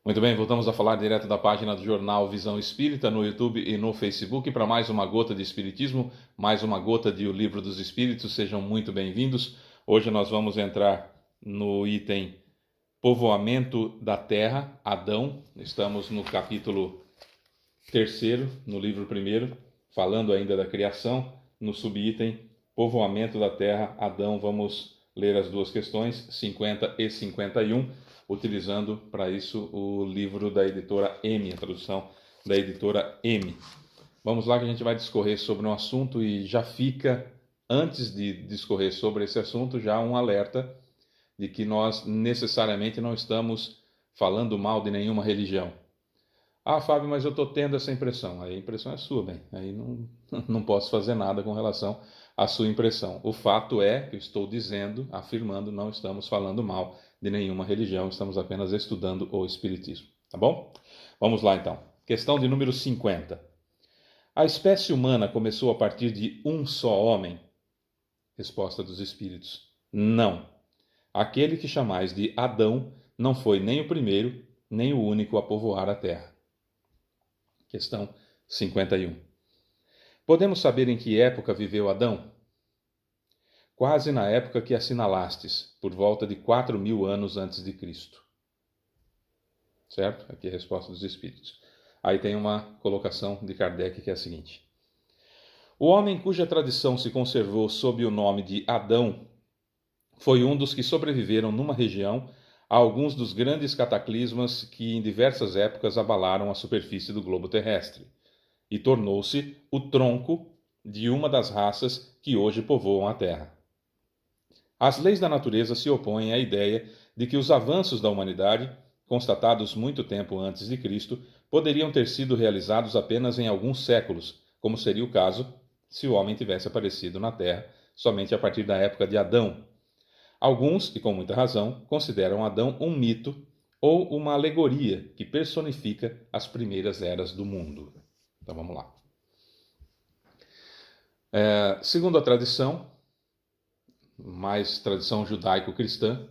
Muito bem, voltamos a falar direto da página do jornal Visão Espírita no YouTube e no Facebook para mais uma gota de Espiritismo, mais uma gota de O Livro dos Espíritos. Sejam muito bem-vindos. Hoje nós vamos entrar no item Povoamento da Terra, Adão. Estamos no capítulo 3º, no livro 1º, falando ainda da criação. No subitem Povoamento da Terra, Adão, vamos ler as duas questões, 50 e 51, utilizando para isso o livro da editora M, a tradução da editora M. Vamos lá que a gente vai discorrer sobre um assunto e já fica, antes de discorrer sobre esse assunto, já um alerta de que nós necessariamente não estamos falando mal de nenhuma religião. Ah, Fábio, mas eu estou tendo essa impressão. A impressão é sua, bem. Aí não posso fazer nada com relação à sua impressão. O fato é que eu estou dizendo, afirmando, não estamos falando mal de nenhuma religião, estamos apenas estudando o Espiritismo. Tá bom? Vamos lá então. Questão de número 50. A espécie humana começou a partir de um só homem? Resposta dos Espíritos: não. Aquele que chamais de Adão não foi nem o primeiro, nem o único a povoar a terra. Questão 51. Podemos saber em que época viveu Adão? Quase na época que assinalastes, por volta de 4.000 anos antes de Cristo. Certo? Aqui é a resposta dos Espíritos. Aí tem uma colocação de Kardec que é a seguinte: o homem cuja tradição se conservou sob o nome de Adão foi um dos que sobreviveram numa região a alguns dos grandes cataclismas que em diversas épocas abalaram a superfície do globo terrestre, e tornou-se o tronco de uma das raças que hoje povoam a Terra. As leis da natureza se opõem à ideia de que os avanços da humanidade, constatados muito tempo antes de Cristo, poderiam ter sido realizados apenas em alguns séculos, como seria o caso se o homem tivesse aparecido na Terra somente a partir da época de Adão. Alguns, e com muita razão, consideram Adão um mito ou uma alegoria que personifica as primeiras eras do mundo. Então vamos lá. Segundo a tradição, mais tradição judaico-cristã,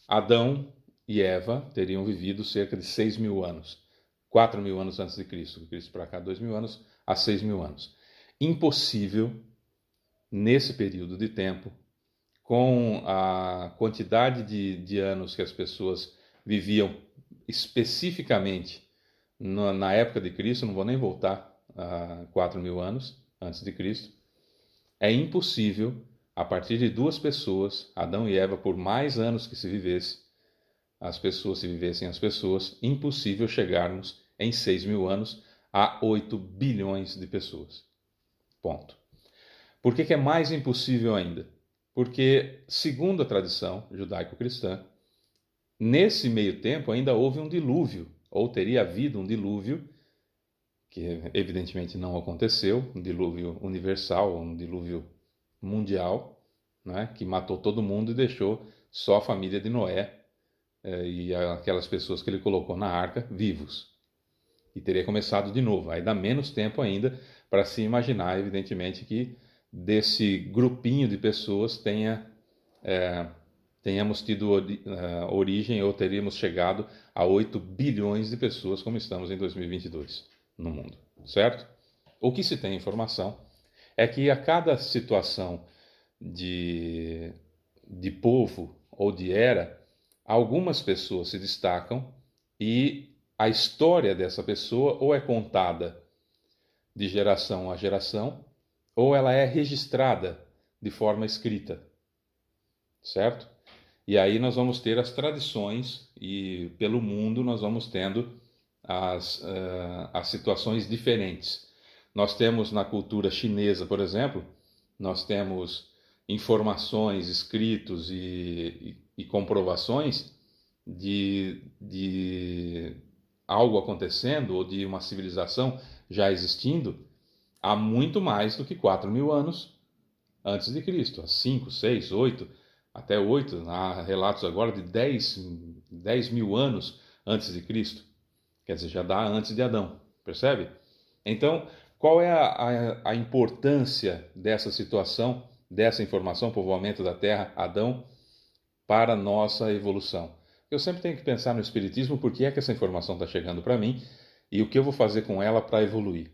Adão e Eva teriam vivido cerca de 6.000 anos. 4.000 anos antes de Cristo. De Cristo para cá, 2.000 anos a 6.000 anos. Impossível, nesse período de tempo, com a quantidade de anos que as pessoas viviam especificamente na época de Cristo, não vou nem voltar a 4.000 anos antes de Cristo, é impossível, a partir de duas pessoas, Adão e Eva, por mais anos que se vivesse, se vivessem as pessoas, impossível chegarmos em 6.000 anos a 8 bilhões de pessoas. Ponto. Por que é mais impossível ainda? Porque, segundo a tradição judaico-cristã, nesse meio tempo ainda houve um dilúvio, ou teria havido um dilúvio, que evidentemente não aconteceu, um dilúvio universal, um dilúvio mundial, né, que matou todo mundo e deixou só a família de Noé e aquelas pessoas que ele colocou na arca vivos. E teria começado de novo. Aí dá menos tempo ainda para se imaginar, evidentemente, que desse grupinho de pessoas tenhamos tido origem ou teríamos chegado a 8 bilhões de pessoas, como estamos em 2022 no mundo, certo? O que se tem informação é que a cada situação de povo ou de era, algumas pessoas se destacam e a história dessa pessoa ou é contada de geração a geração, ou ela é registrada de forma escrita, certo? E aí nós vamos ter as tradições e pelo mundo nós vamos tendo as situações diferentes. Nós temos na cultura chinesa, por exemplo, nós temos informações, escritos e comprovações de algo acontecendo ou de uma civilização já existindo há muito mais do que 4.000 anos antes de Cristo, há 5, 6, 8, até 8, há relatos agora de 10.000 anos antes de Cristo, quer dizer, já dá antes de Adão, percebe? Então, qual é a importância dessa situação, dessa informação, povoamento da Terra, Adão, para a nossa evolução? Eu sempre tenho que pensar no Espiritismo, por que é que essa informação está chegando para mim e o que eu vou fazer com ela para evoluir.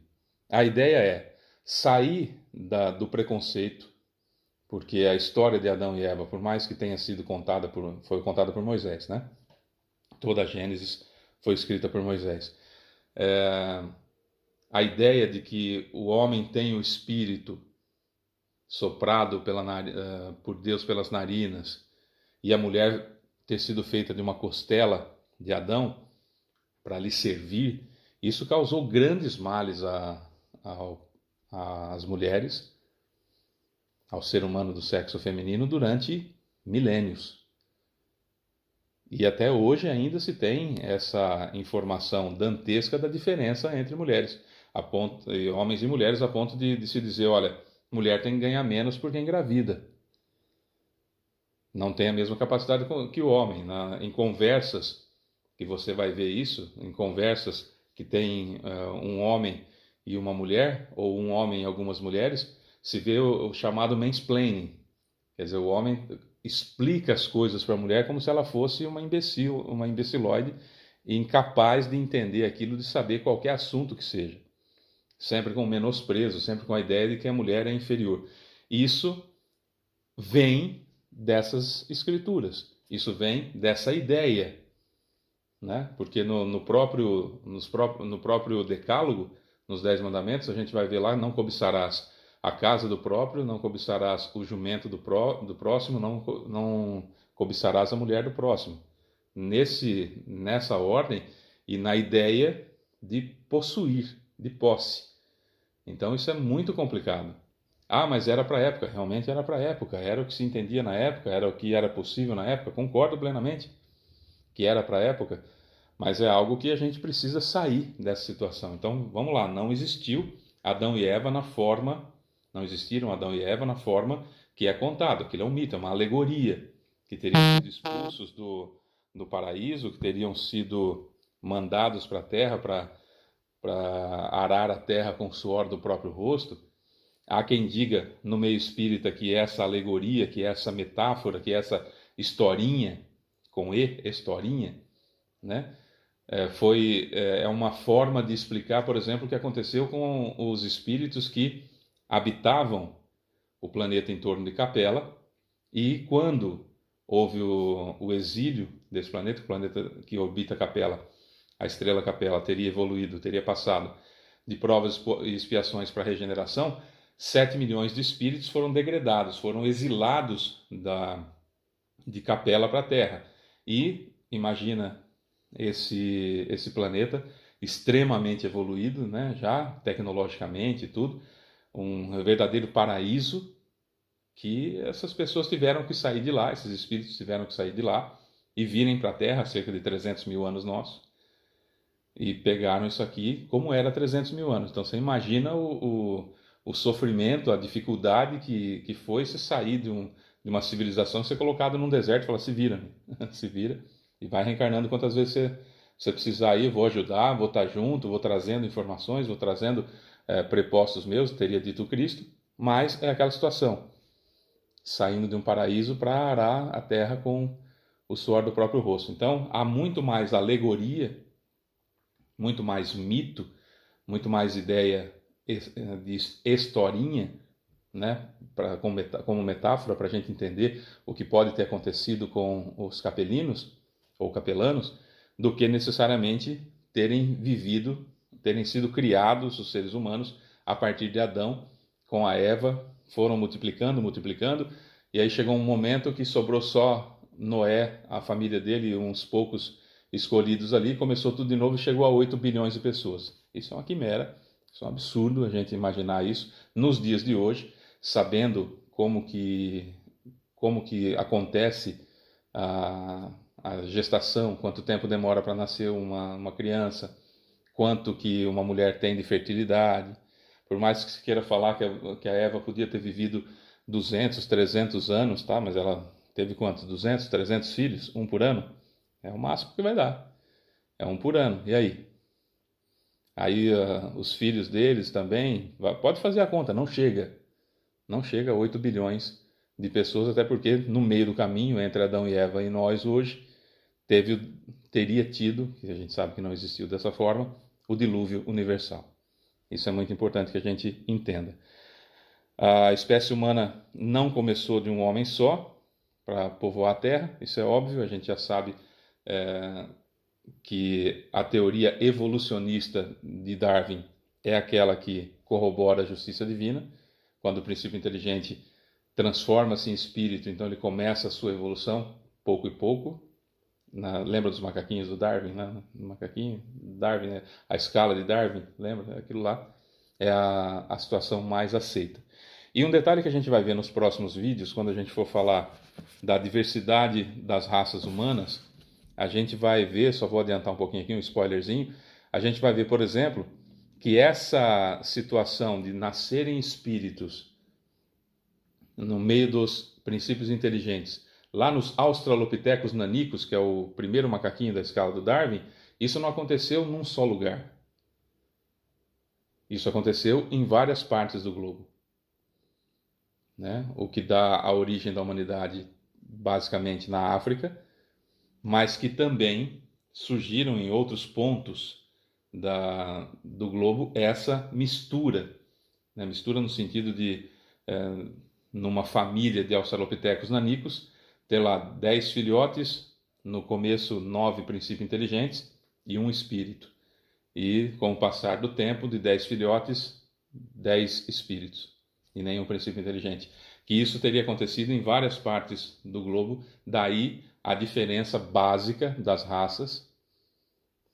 A ideia é sair do preconceito, porque a história de Adão e Eva, por mais que tenha sido foi contada por Moisés, né? Toda a Gênesis foi escrita por Moisés. A ideia de que o homem tem o espírito soprado por Deus pelas narinas e a mulher ter sido feita de uma costela de Adão para lhe servir, isso causou grandes males às mulheres, ao ser humano do sexo feminino durante milênios. E até hoje ainda se tem essa informação dantesca da diferença entre mulheres, homens e mulheres, a ponto de se dizer, olha, mulher tem que ganhar menos porque engravida. Não tem a mesma capacidade que o homem. Em conversas que você vai ver isso, em conversas que tem um homem e uma mulher, ou um homem e algumas mulheres, se vê o chamado mansplaining. Quer dizer, o homem explica as coisas para a mulher como se ela fosse uma imbecilóide, incapaz de entender aquilo, de saber qualquer assunto que seja. Sempre com menosprezo, sempre com a ideia de que a mulher é inferior. Isso vem dessas escrituras, isso vem dessa ideia, né? Porque no próprio Decálogo, nos 10 Mandamentos, a gente vai ver lá, não cobiçarás a casa do próprio, não cobiçarás o jumento do próximo, não cobiçarás a mulher do próximo. Nessa ordem e na ideia de possuir, de posse. Então isso é muito complicado. Ah, mas era para a época. Realmente era para a época. Era o que se entendia na época, era o que era possível na época. Concordo plenamente que era para a época, mas é algo que a gente precisa sair dessa situação. Então, vamos lá. Não existiram Adão e Eva na forma que é contado. Aquilo é um mito, é uma alegoria, que teriam sido expulsos do paraíso, que teriam sido mandados para a terra para arar a terra com o suor do próprio rosto. Há quem diga no meio espírita que essa alegoria, que essa metáfora, que essa historinha, com historinha, né? É uma forma de explicar, por exemplo, o que aconteceu com os espíritos que habitavam o planeta em torno de Capela, e quando houve o exílio desse planeta, o planeta que orbita Capela, a estrela Capela, teria evoluído, teria passado de provas e expiações para regeneração, 7 milhões de espíritos foram degradados, foram exilados de Capela para a Terra. E imagina esse planeta extremamente evoluído, né, já tecnologicamente e tudo, um verdadeiro paraíso, que essas pessoas tiveram que sair de lá, esses espíritos tiveram que sair de lá e virem para a Terra, cerca de 300 mil anos nossos, e pegaram isso aqui como era 300 mil anos. Então você imagina o sofrimento, a dificuldade que foi se sair de uma civilização, ser colocado num deserto e falar, se vira, se vira, e vai reencarnando quantas vezes você precisar aí, eu vou ajudar, vou estar junto, vou trazendo informações, vou trazendo prepostos meus, teria dito Cristo, mas é aquela situação, saindo de um paraíso para arar a terra com o suor do próprio rosto. Então, há muito mais alegoria, muito mais mito, muito mais ideia de historinha, né, como metáfora para a gente entender o que pode ter acontecido com os capelinos ou capelanos, do que necessariamente terem sido criados os seres humanos a partir de Adão com a Eva, foram multiplicando, e aí chegou um momento que sobrou só Noé, a família dele e uns poucos escolhidos ali, começou tudo de novo e chegou a 8 bilhões de pessoas. Isso é uma quimera, isso é um absurdo a gente imaginar isso nos dias de hoje, sabendo como que acontece a gestação, quanto tempo demora para nascer uma criança, quanto que uma mulher tem de fertilidade. Por mais que se queira falar que a Eva podia ter vivido 200, 300 anos, tá? Mas ela teve quantos? 200, 300 filhos? Um por ano? É o máximo que vai dar. É um por ano. E aí? Aí os filhos deles também, pode fazer a conta, não chega a 8 bilhões de pessoas, até porque no meio do caminho entre Adão e Eva e nós hoje, teria tido, que a gente sabe que não existiu dessa forma, o dilúvio universal. Isso é muito importante que a gente entenda. A espécie humana não começou de um homem só para povoar a Terra, isso é óbvio, a gente já sabe que a teoria evolucionista de Darwin é aquela que corrobora a justiça divina. Quando o princípio inteligente transforma-se em espírito, então ele começa a sua evolução, pouco e pouco. Lembra dos macaquinhos do Darwin? Né? Macaquinho, Darwin, né? A escala de Darwin, lembra? Aquilo lá é a situação mais aceita. E um detalhe que a gente vai ver nos próximos vídeos, quando a gente for falar da diversidade das raças humanas, a gente vai ver, só vou adiantar um pouquinho aqui, um spoilerzinho, a gente vai ver, por exemplo, que essa situação de nascerem espíritos no meio dos princípios inteligentes, lá nos Australopithecus nanicus, que é o primeiro macaquinho da escala do Darwin, isso não aconteceu num só lugar. Isso aconteceu em várias partes do globo. Né? O que dá a origem da humanidade basicamente na África, mas que também surgiram em outros pontos do globo essa mistura. Né? Mistura no sentido de, numa família de Australopithecus nanicus, ter lá 10 filhotes, no começo 9 princípios inteligentes e um espírito. E com o passar do tempo, de 10 filhotes, 10 espíritos e nenhum princípio inteligente. Que isso teria acontecido em várias partes do globo, daí a diferença básica das raças,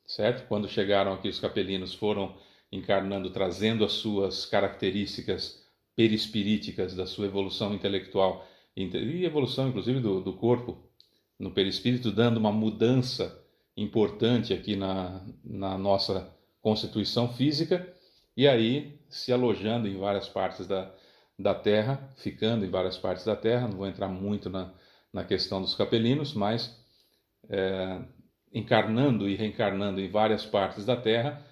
certo? Quando chegaram aqui os capelinos foram encarnando, trazendo as suas características perispiríticas da sua evolução intelectual e evolução inclusive do corpo no perispírito, dando uma mudança importante aqui na nossa constituição física, e aí se alojando em várias partes da Terra, ficando em várias partes da Terra. Não vou entrar muito na questão dos capelinos, mas encarnando e reencarnando em várias partes da Terra,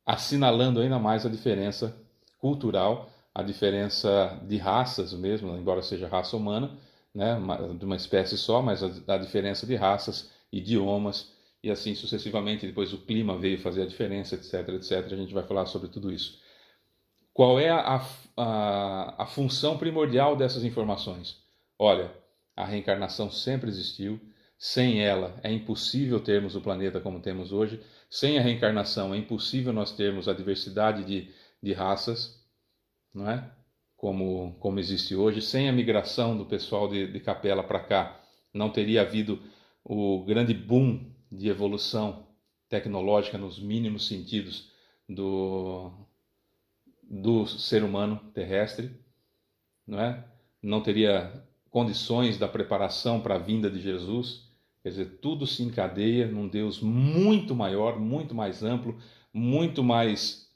assinalando ainda mais a diferença cultural, a diferença de raças mesmo, embora seja raça humana, né, de uma espécie só, mas a diferença de raças, idiomas e assim sucessivamente. Depois o clima veio fazer a diferença, etc, etc. A gente vai falar sobre tudo isso. Qual é a função primordial dessas informações? Olha, a reencarnação sempre existiu. Sem ela é impossível termos o planeta como temos hoje. Sem a reencarnação é impossível nós termos a diversidade de raças, não é? Como existe hoje. Sem a migração do pessoal de Capela para cá, não teria havido o grande boom de evolução tecnológica nos mínimos sentidos do ser humano terrestre, não é? Não teria condições da preparação para a vinda de Jesus. Quer dizer, tudo se encadeia num Deus muito maior, muito mais amplo, muito mais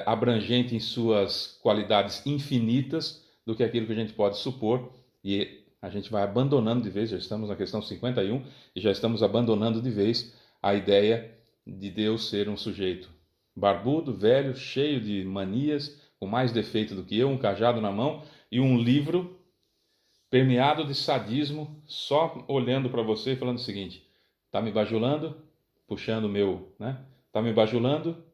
abrangente em suas qualidades infinitas do que aquilo que a gente pode supor, e a gente vai abandonando de vez, já estamos na questão 51, e já estamos abandonando de vez a ideia de Deus ser um sujeito barbudo, velho, cheio de manias, com mais defeito do que eu, um cajado na mão e um livro permeado de sadismo, só olhando para você e falando o seguinte: tá me bajulando? Puxando o meu, né? Tá me bajulando?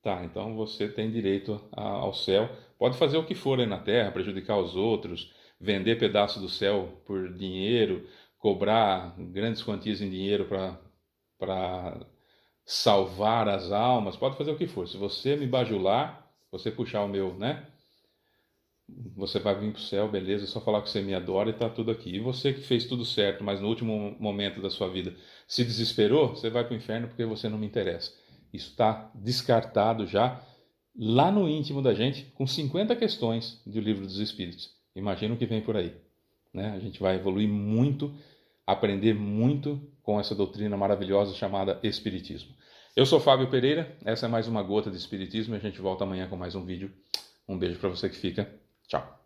Tá, então você tem direito ao céu. Pode fazer o que for aí na terra, prejudicar os outros, vender pedaço do céu por dinheiro, cobrar grandes quantias em dinheiro para salvar as almas, pode fazer o que for. Se você me bajular, você puxar o meu, né? Você vai vir para o céu, beleza, é só falar que você me adora e tá tudo aqui. E você que fez tudo certo, mas no último momento da sua vida se desesperou, você vai para o inferno porque você não me interessa. Isso está descartado já lá no íntimo da gente, com 50 questões do Livro dos Espíritos. Imagina o que vem por aí, né? A gente vai evoluir muito, aprender muito com essa doutrina maravilhosa chamada Espiritismo. Eu sou Fábio Pereira, essa é mais uma gota de Espiritismo e a gente volta amanhã com mais um vídeo. Um beijo para você que fica. Tchau.